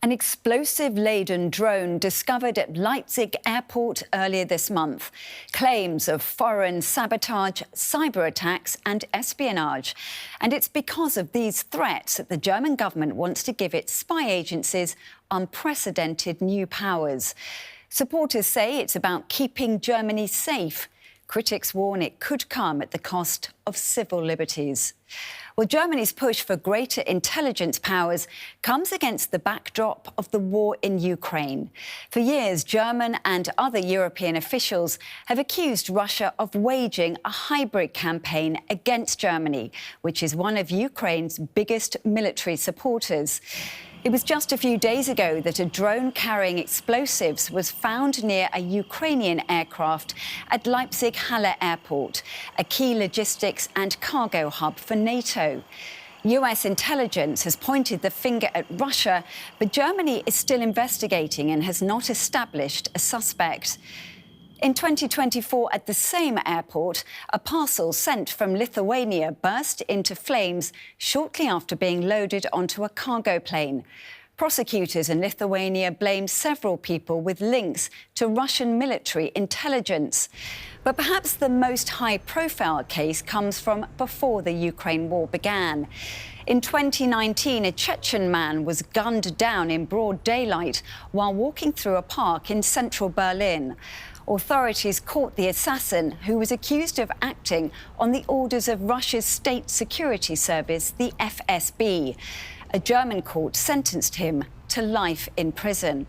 An explosive-laden drone discovered at Leipzig airport earlier this month. Claims of foreign sabotage, cyberattacks and espionage. And it's because of these threats that the German government wants to give its spy agencies unprecedented new powers. Supporters say it's about keeping Germany safe. Critics warn it could come at the cost of civil liberties. Well, Germany's push for greater intelligence powers comes against the backdrop of the war in Ukraine. For years, German and other European officials have accused Russia of waging a hybrid campaign against Germany, which is one of Ukraine's biggest military supporters. It was just a few days ago that a drone carrying explosives was found near a Ukrainian aircraft at Leipzig-Halle Airport, a key logistics and cargo hub for NATO. US intelligence has pointed the finger at Russia, but Germany is still investigating and has not established a suspect. In 2024, at the same airport, a parcel sent from Lithuania burst into flames shortly after being loaded onto a cargo plane. Prosecutors in Lithuania blame several people with links to Russian military intelligence. But perhaps the most high-profile case comes from before the Ukraine war began. In 2019, a Chechen man was gunned down in broad daylight while walking through a park in central Berlin. Authorities caught the assassin, who was accused of acting on the orders of Russia's state security service, the FSB. A German court sentenced him to life in prison.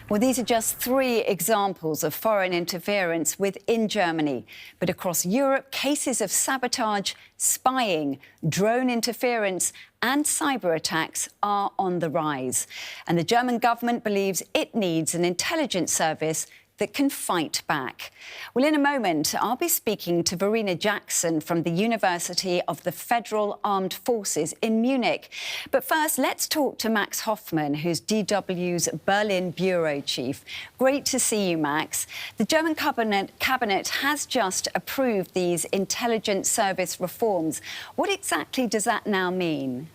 Well, these are just three examples of foreign interference within Germany. But across Europe, cases of sabotage, spying, drone interference and cyber attacks are on the rise. And the German government believes it needs an intelligence service that can fight back. Well, in a moment, I'll be speaking to Verena Jackson from the University of the Federal Armed Forces in Munich. But first, let's talk to Max Hofmann, who's DW's Berlin bureau chief. Great to see you, Max. The German cabinet has just approved these intelligence service reforms. What exactly does that now mean?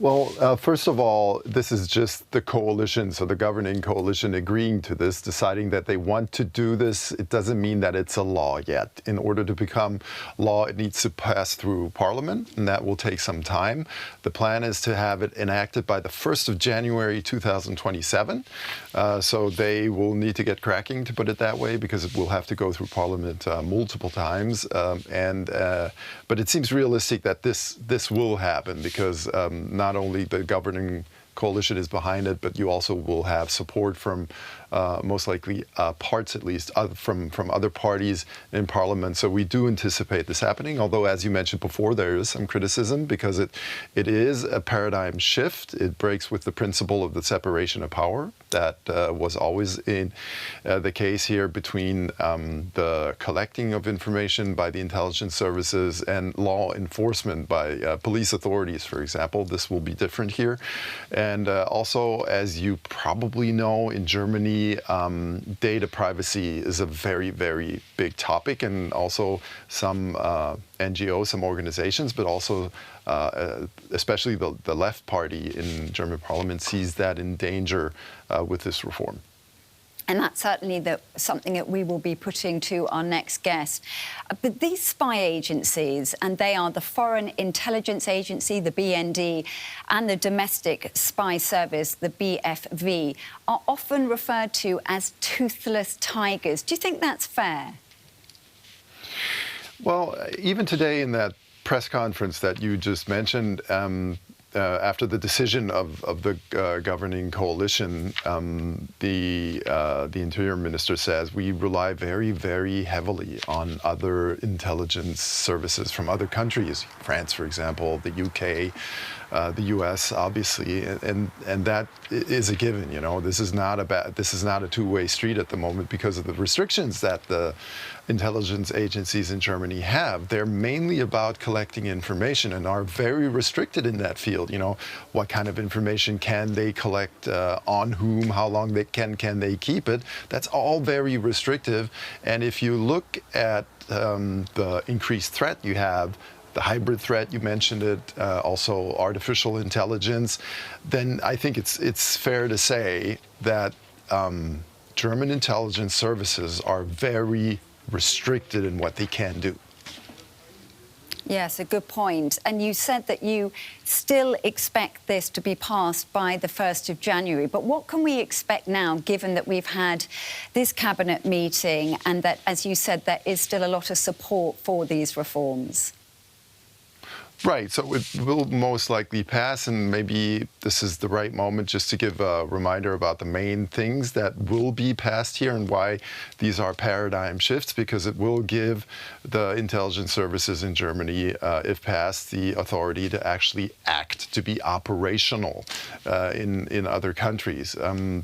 Well, first of all, this is just the coalition, so the governing coalition agreeing to this, deciding that they want to do this. It doesn't mean that it's a law yet. In order to become law, it needs to pass through Parliament, and that will take some time. The plan is to have it enacted by the 1st of January 2027. So they will need to get cracking, to put it that way, because it will have to go through Parliament multiple times. But it seems realistic that this will happen, because not only the governing coalition is behind it, but you also will have support from most likely parts, at least, from other parties in Parliament. So we do anticipate this happening, although, as you mentioned before, there is some criticism because it is a paradigm shift. It breaks with the principle of the separation of power that was always in the case here between the collecting of information by the intelligence services and law enforcement by police authorities, for example. This will be different here. And also, as you probably know, in Germany, data privacy is a very, very big topic, and also some NGOs, some organizations, but also especially the left party in German parliament sees that in danger with this reform. And that's certainly something that we will be putting to our next guest. But these spy agencies, and they are the Foreign Intelligence Agency, the BND, and the Domestic Spy Service, the BFV, are often referred to as toothless tigers. Do you think that's fair? Well, even today in that press conference that you just mentioned, after the decision of the governing coalition, the Interior Minister says we rely very, very heavily on other intelligence services from other countries, France, for example, the UK, the US, obviously, and that is a given. You know, this is not a two-way street at the moment because of the restrictions that the intelligence agencies in Germany have. They're mainly about collecting information and are very restricted in that field. You know, what kind of information can they collect, on whom, how long can they keep it? That's all very restrictive. And if you look at the increased threat you have the hybrid threat, you mentioned it, also artificial intelligence, then I think it's fair to say that German intelligence services are very restricted in what they can do. Yes, a good point. And you said that you still expect this to be passed by the 1st of January. But what can we expect now, given that we've had this cabinet meeting and that, as you said, there is still a lot of support for these reforms? Right, so it will most likely pass, and maybe this is the right moment just to give a reminder about the main things that will be passed here and why these are paradigm shifts, because it will give the intelligence services in Germany, if passed, the authority to actually act, to be operational in other countries.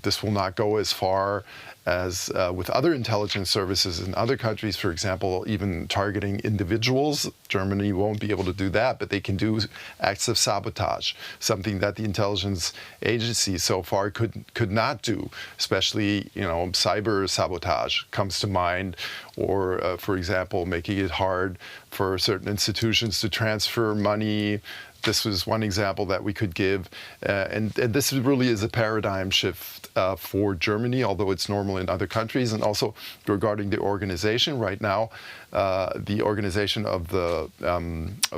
This will not go as far as with other intelligence services in other countries, for example, even targeting individuals. Germany won't be able to do that, but they can do acts of sabotage, something that the intelligence agencies so far could not do, especially, cyber sabotage comes to mind, or, for example, making it hard for certain institutions to transfer money. This was one example that we could give. And this really is a paradigm shift for Germany, although it's normal in other countries. And also regarding the organization right now, the organization of the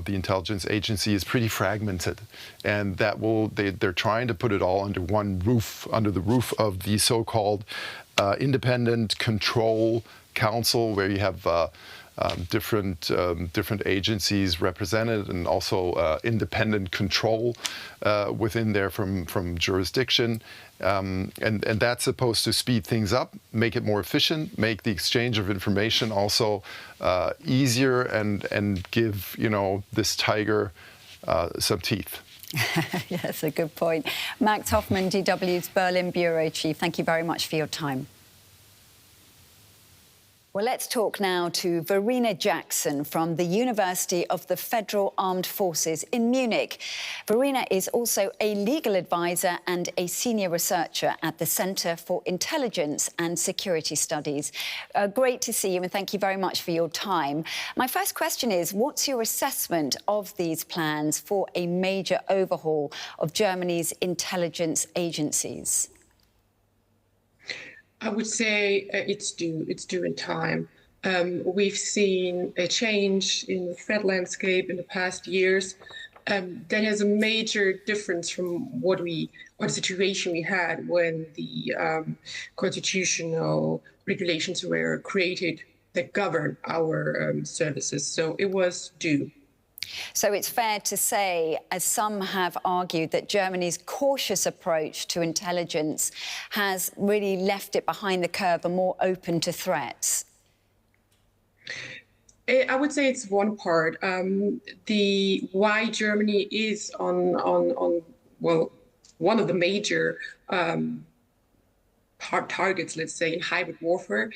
intelligence agency is pretty fragmented. And that they're trying to put it all under one roof, under the roof of the so-called independent control council, where you have different agencies represented, and also independent control within there from jurisdiction, and that's supposed to speed things up, make it more efficient, make the exchange of information also easier, and give this tiger some teeth. Yes, a good point. Max Hofmann, DW's Berlin bureau chief. Thank you very much for your time. Well, let's talk now to Verena Jackson from the University of the Federal Armed Forces in Munich. Verena is also a legal advisor and a senior researcher at the Center for Intelligence and Security Studies. Great to see you, and thank you very much for your time. My first question is, what's your assessment of these plans for a major overhaul of Germany's intelligence agencies? I would say it's due in time. We've seen a change in the threat landscape in the past years that has a major difference from what situation we had when the constitutional regulations were created that govern our services. So it was due. So it's fair to say, as some have argued, that Germany's cautious approach to intelligence has really left it behind the curve and more open to threats. I would say it's one part. Why Germany is on one of the major targets, let's say, in hybrid warfare,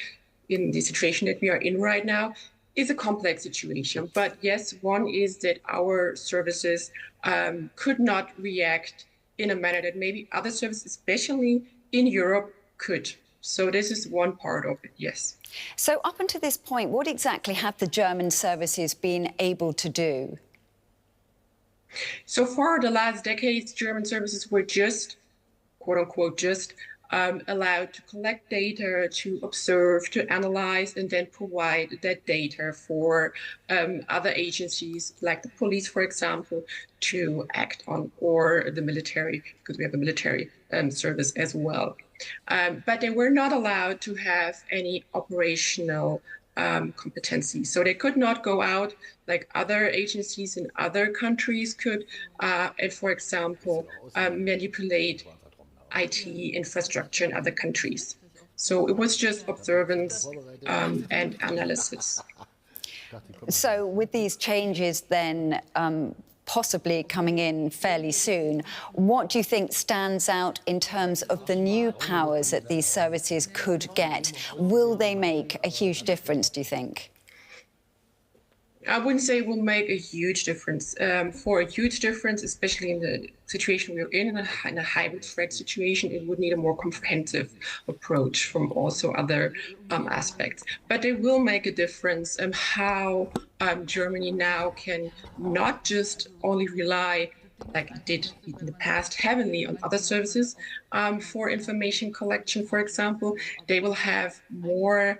in the situation that we are in right now, is a complex situation. But yes, one is that our services could not react in a manner that maybe other services, especially in Europe, could. So this is one part of it, yes. So up until this point, what exactly have the German services been able to do? So far, the last decades, German services were just, quote unquote, allowed to collect data, to observe, to analyze, and then provide that data for other agencies like the police, for example, to act on, or the military, because we have a military service as well. But they were not allowed to have any operational competency. So they could not go out like other agencies in other countries could, and, for example, manipulate IT infrastructure in other countries. So it was just observance and analysis. So with these changes then possibly coming in fairly soon, what do you think stands out in terms of the new powers that these services could get? Will they make a huge difference, do you think? I wouldn't say it will make a huge difference. For a huge difference, especially in the situation we're in a hybrid threat situation, it would need a more comprehensive approach from also other aspects. But it will make a difference how Germany now can not just only rely, like it did in the past, heavily on other services for information collection, for example. They will have more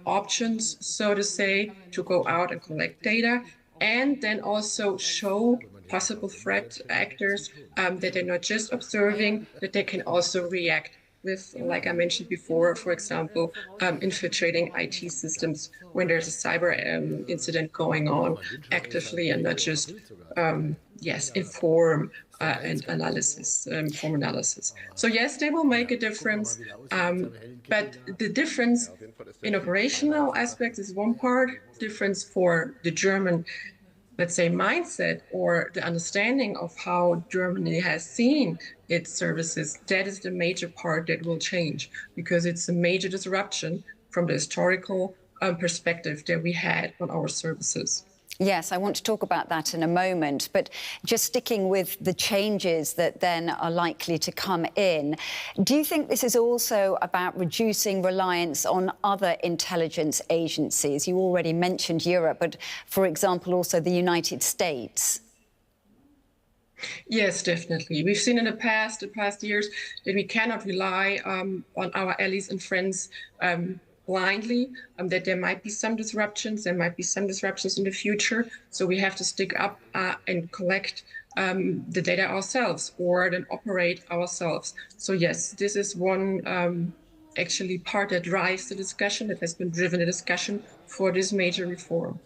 options, so to say, to go out and collect data, and then also show possible threat actors that they're not just observing, that they can also react with, like I mentioned before, for example, infiltrating IT systems when there's a cyber incident going on actively, and not just, inform and analysis, form analysis. So yes, they will make a difference, but the difference in operational aspects is one part. Difference for the German, let's say, mindset or the understanding of how Germany has seen its services, that is the major part that will change, because it's a major disruption from the historical perspective that we had on our services. Yes, I want to talk about that in a moment, but just sticking with the changes that then are likely to come in, do you think this is also about reducing reliance on other intelligence agencies? You already mentioned Europe, but, for example, also the United States. Yes, definitely. We've seen in the past years, that we cannot rely on our allies and friends blindly, that there might be some disruptions, in the future. So we have to stick up and collect the data ourselves, or then operate ourselves. So yes, this is one actually part that drives the discussion, that has been driven the discussion for this major reform.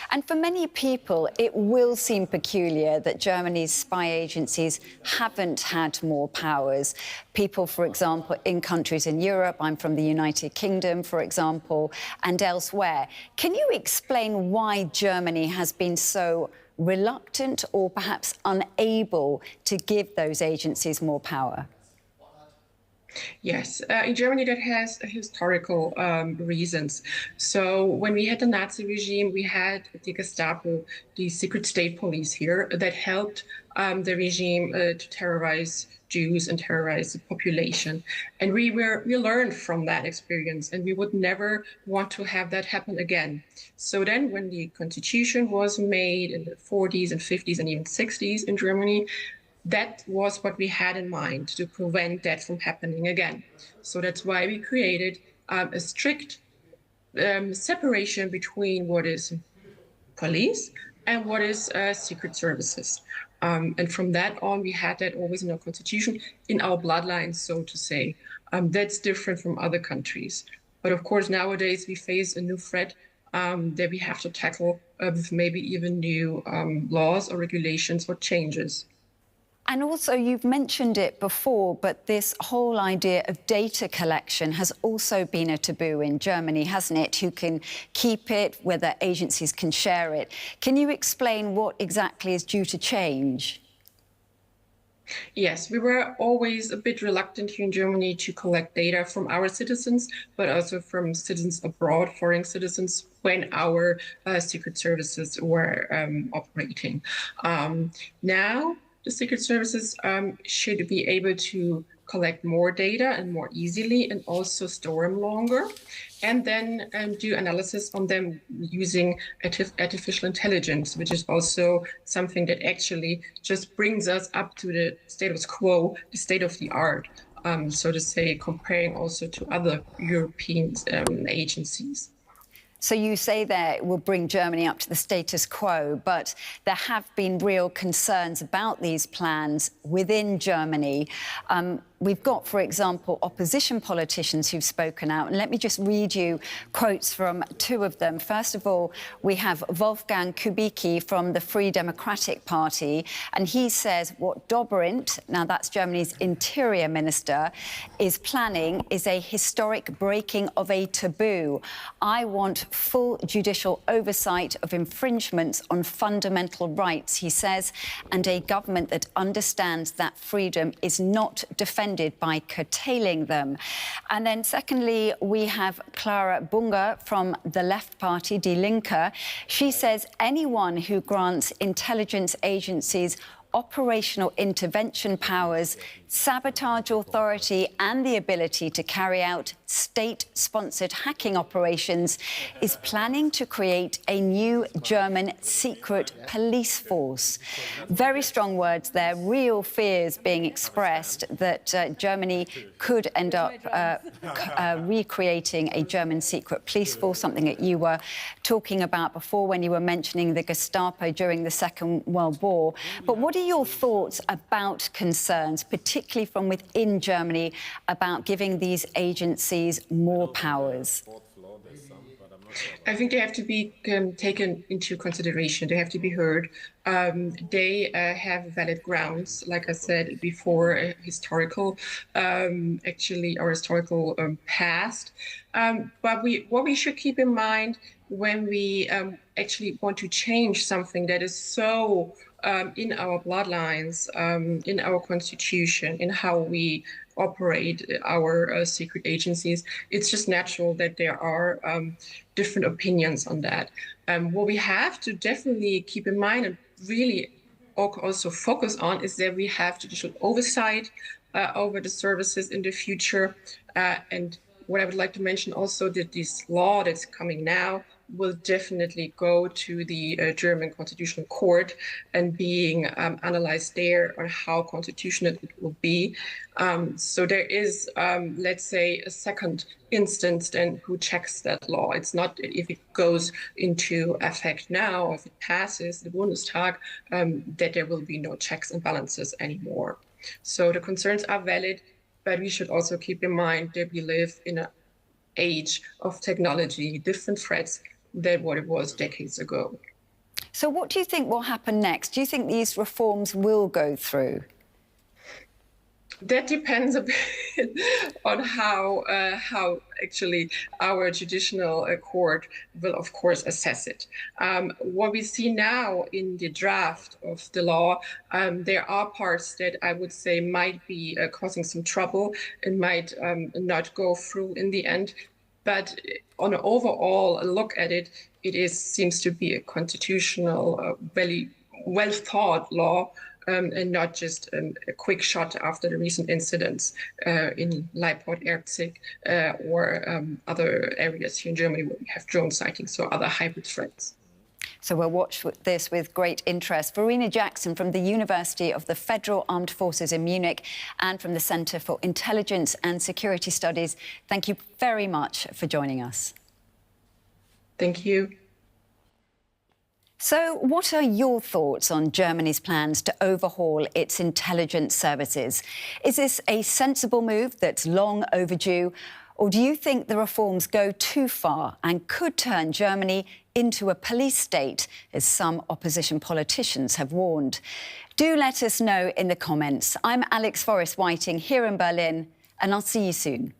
And for many people, it will seem peculiar that Germany's spy agencies haven't had more powers. People, for example, in countries in Europe, I'm from the United Kingdom, for example, and elsewhere. Can you explain why Germany has been so reluctant or perhaps unable to give those agencies more power? Yes, in Germany that has historical reasons. So when we had the Nazi regime, we had the Gestapo, the secret state police here, that helped the regime to terrorize Jews and terrorize the population. And we learned from that experience, and we would never want to have that happen again. So then when the constitution was made in the 40s and 50s and even 60s in Germany, that was what we had in mind, to prevent that from happening again. So that's why we created a strict separation between what is police and what is secret services. And from that on, we had that always in our constitution, in our bloodlines, so to say. That's different from other countries. But of course, nowadays we face a new threat that we have to tackle with maybe even new laws or regulations or changes. And also, you've mentioned it before, but this whole idea of data collection has also been a taboo in Germany, hasn't it? Who can keep it, whether agencies can share it. Can you explain what exactly is due to change? Yes, we were always a bit reluctant here in Germany to collect data from our citizens, but also from citizens abroad, foreign citizens, when our secret services were operating. Now, the secret services should be able to collect more data and more easily, and also store them longer, and then do analysis on them using artificial intelligence, which is also something that actually just brings us up to the status quo, the state of the art, so to say, comparing also to other European agencies. So you say that it will bring Germany up to the status quo, but there have been real concerns about these plans within Germany. We've got, for example, opposition politicians who've spoken out. And let me just read you quotes from two of them. First of all, we have Wolfgang Kubicki from the Free Democratic Party. And he says what Dobrindt, now that's Germany's interior minister, is planning is a historic breaking of a taboo. I want full judicial oversight of infringements on fundamental rights, he says, and a government that understands that freedom is not defended by curtailing them. And then secondly, we have Clara Bunger from the Left Party, Die Linke. She says anyone who grants intelligence agencies operational intervention powers sabotage authority and the ability to carry out state-sponsored hacking operations, is planning to create a new German secret police force. Very strong words there, real fears being expressed that Germany could end up recreating a German secret police force, something that you were talking about before when you were mentioning the Gestapo during the Second World War. But what are your thoughts about concerns, particularly from within Germany, about giving these agencies more powers? I think they have to be taken into consideration. They have to be heard. They have valid grounds, like I said before, historical, our historical past. But what we should keep in mind when we actually want to change something that is so in our bloodlines, in our constitution, in how we operate our secret agencies, it's just natural that there are different opinions on that. What we have to definitely keep in mind and really also focus on is that we have judicial oversight over the services in the future. And what I would like to mention also that this law that's coming now will definitely go to the German Constitutional Court and being analyzed there on how constitutional it will be. So there is, let's say, a second instance then who checks that law. It's not if it goes into effect now, if it passes the Bundestag, that there will be no checks and balances anymore. So the concerns are valid, but we should also keep in mind that we live in an age of technology, different threats than what it was decades ago. So what do you think will happen next? Do you think these reforms will go through? That depends a bit on how actually our judicial court will, of course, assess it. What we see now in the draft of the law, there are parts that I would say might be causing some trouble and might not go through in the end. But on an overall look at it, seems to be a constitutional, very well thought law, and not just a quick shot after the recent incidents in Leipzig or other areas here in Germany where we have drone sightings or other hybrid threats. So we'll watch this with great interest. Verena Jackson from the University of the Federal Armed Forces in Munich and from the Centre for Intelligence and Security Studies, thank you very much for joining us. Thank you. So what are your thoughts on Germany's plans to overhaul its intelligence services? Is this a sensible move that's long overdue? Or do you think the reforms go too far and could turn Germany into a police state, as some opposition politicians have warned? Do let us know in the comments. I'm Forrest Whiting here in Berlin, and I'll see you soon.